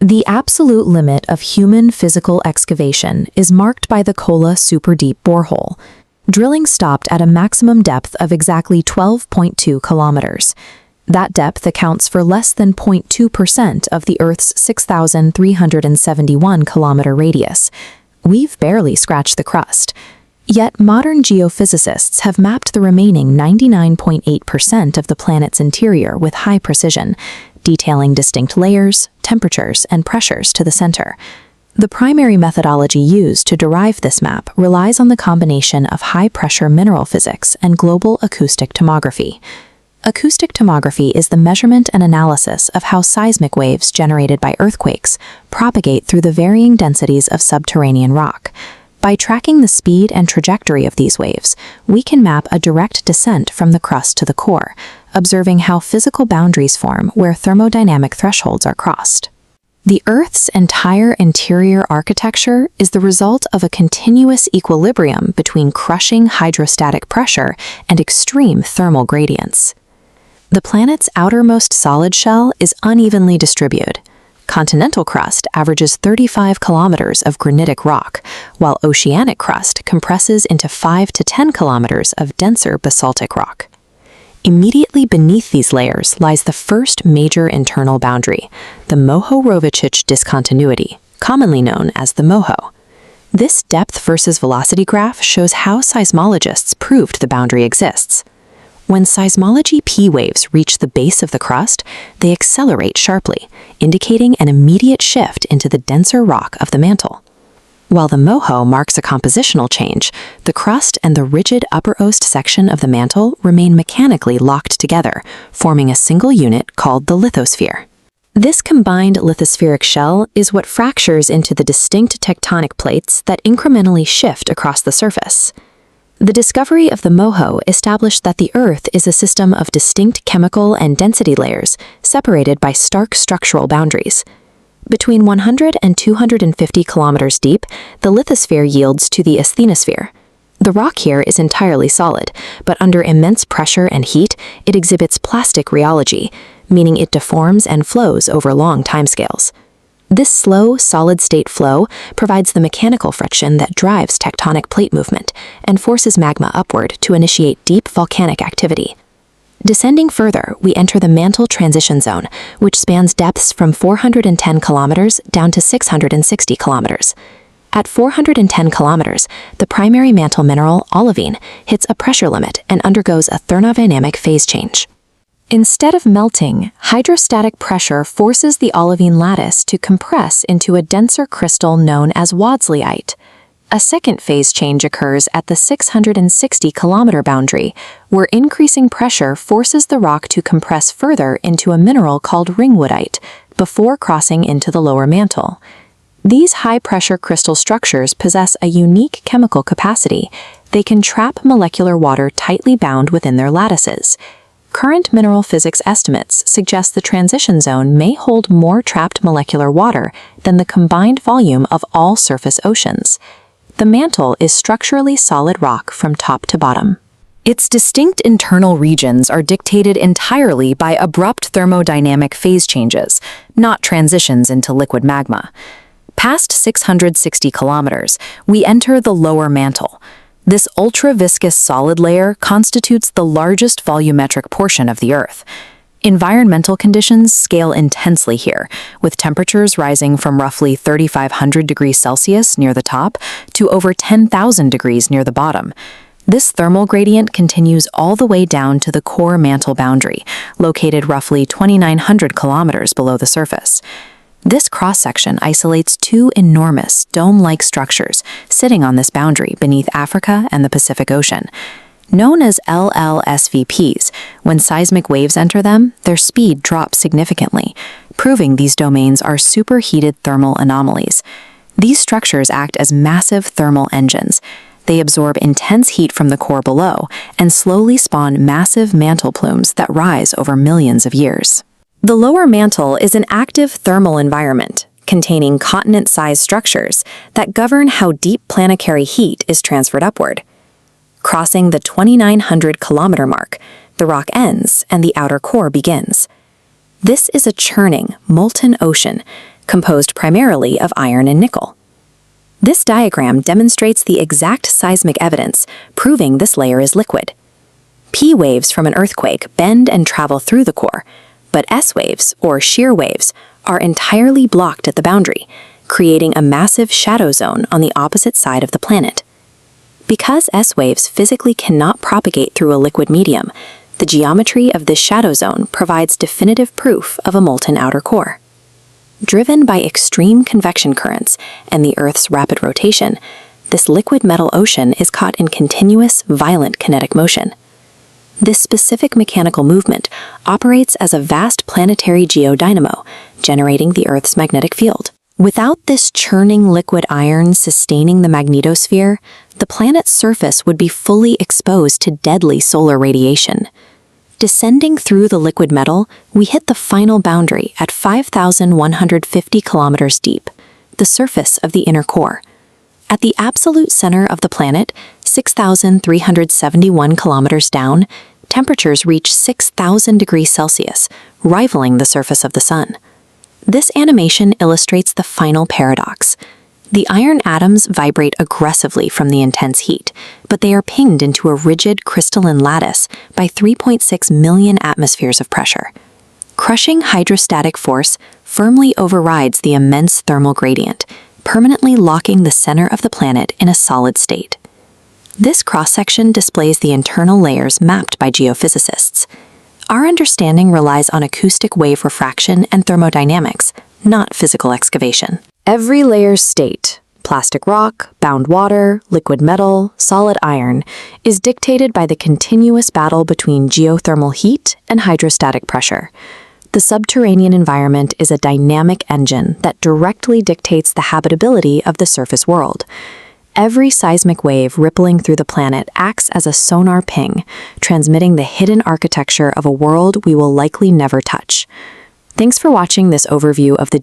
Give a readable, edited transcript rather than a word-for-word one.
The absolute limit of human physical excavation is marked by the Kola Superdeep Borehole. Drilling stopped at a maximum depth of exactly 12.2 kilometers. That depth accounts for less than 0.2% of the Earth's 6,371-kilometer radius. We've barely scratched the crust. Yet modern geophysicists have mapped the remaining 99.8% of the planet's interior with high precision, detailing distinct layers, temperatures, and pressures to the center. The primary methodology used to derive this map relies on the combination of high-pressure mineral physics and global acoustic tomography. Acoustic tomography is the measurement and analysis of how seismic waves generated by earthquakes propagate through the varying densities of subterranean rock. By tracking the speed and trajectory of these waves, we can map a direct descent from the crust to the core, observing how physical boundaries form where thermodynamic thresholds are crossed. The Earth's entire interior architecture is the result of a continuous equilibrium between crushing hydrostatic pressure and extreme thermal gradients. The planet's outermost solid shell is unevenly distributed. Continental crust averages 35 kilometers of granitic rock, while oceanic crust compresses into 5 to 10 kilometers of denser basaltic rock. Immediately beneath these layers lies the first major internal boundary, the Mohorovicic discontinuity, commonly known as the MOHO. This depth versus velocity graph shows how seismologists proved the boundary exists. When seismology P waves reach the base of the crust, they accelerate sharply, indicating an immediate shift into the denser rock of the mantle. While the MOHO marks a compositional change, the crust and the rigid uppermost section of the mantle remain mechanically locked together, forming a single unit called the lithosphere. This combined lithospheric shell is what fractures into the distinct tectonic plates that incrementally shift across the surface. The discovery of the MOHO established that the Earth is a system of distinct chemical and density layers separated by stark structural boundaries. Between 100 and 250 kilometers deep, the lithosphere yields to the asthenosphere. The rock here is entirely solid, but under immense pressure and heat, it exhibits plastic rheology, meaning it deforms and flows over long timescales. This slow, solid-state flow provides the mechanical friction that drives tectonic plate movement and forces magma upward to initiate deep volcanic activity. Descending further, we enter the mantle transition zone, which spans depths from 410 kilometers down to 660 kilometers. At 410 kilometers, the primary mantle mineral, olivine, hits a pressure limit and undergoes a thermodynamic phase change. Instead of melting, hydrostatic pressure forces the olivine lattice to compress into a denser crystal known as wadsleyite. A second phase change occurs at the 660-kilometer boundary, where increasing pressure forces the rock to compress further into a mineral called ringwoodite before crossing into the lower mantle. These high-pressure crystal structures possess a unique chemical capacity. They can trap molecular water tightly bound within their lattices. Current mineral physics estimates suggest the transition zone may hold more trapped molecular water than the combined volume of all surface oceans. The mantle is structurally solid rock from top to bottom. Its distinct internal regions are dictated entirely by abrupt thermodynamic phase changes, not transitions into liquid magma. Past 660 kilometers, we enter the lower mantle. This ultra-viscous solid layer constitutes the largest volumetric portion of the Earth. Environmental conditions scale intensely here, with temperatures rising from roughly 3,500 degrees Celsius near the top to over 10,000 degrees near the bottom. This thermal gradient continues all the way down to the core mantle boundary, located roughly 2,900 kilometers below the surface. This cross-section isolates two enormous, dome-like structures sitting on this boundary beneath Africa and the Pacific Ocean. Known as LLSVPs, when seismic waves enter them, their speed drops significantly, proving these domains are superheated thermal anomalies. These structures act as massive thermal engines. They absorb intense heat from the core below and slowly spawn massive mantle plumes that rise over millions of years. The lower mantle is an active thermal environment containing continent-sized structures that govern how deep planetary heat is transferred upward. Crossing the 2,900-kilometer mark, the rock ends and the outer core begins. This is a churning, molten ocean composed primarily of iron and nickel. This diagram demonstrates the exact seismic evidence, proving this layer is liquid. P waves from an earthquake bend and travel through the core, but S waves, or shear waves, are entirely blocked at the boundary, creating a massive shadow zone on the opposite side of the planet. Because S waves physically cannot propagate through a liquid medium, the geometry of this shadow zone provides definitive proof of a molten outer core. Driven by extreme convection currents and the Earth's rapid rotation, this liquid metal ocean is caught in continuous, violent kinetic motion. This specific mechanical movement operates as a vast planetary geodynamo, generating the Earth's magnetic field. Without this churning liquid iron sustaining the magnetosphere, the planet's surface would be fully exposed to deadly solar radiation. Descending through the liquid metal, we hit the final boundary at 5,150 kilometers deep, the surface of the inner core. At the absolute center of the planet, 6,371 kilometers down, temperatures reach 6,000 degrees Celsius, rivaling the surface of the sun. This animation illustrates the final paradox. The iron atoms vibrate aggressively from the intense heat, but they are pinged into a rigid crystalline lattice by 3.6 million atmospheres of pressure. Crushing hydrostatic force firmly overrides the immense thermal gradient, permanently locking the center of the planet in a solid state. This cross-section displays the internal layers mapped by geophysicists. Our understanding relies on acoustic wave refraction and thermodynamics, not physical excavation. Every layer's state, plastic rock, bound water, liquid metal, solid iron, is dictated by the continuous battle between geothermal heat and hydrostatic pressure. The subterranean environment is a dynamic engine that directly dictates the habitability of the surface world. Every seismic wave rippling through the planet acts as a sonar ping, transmitting the hidden architecture of a world we will likely never touch. Thanks for watching this overview of the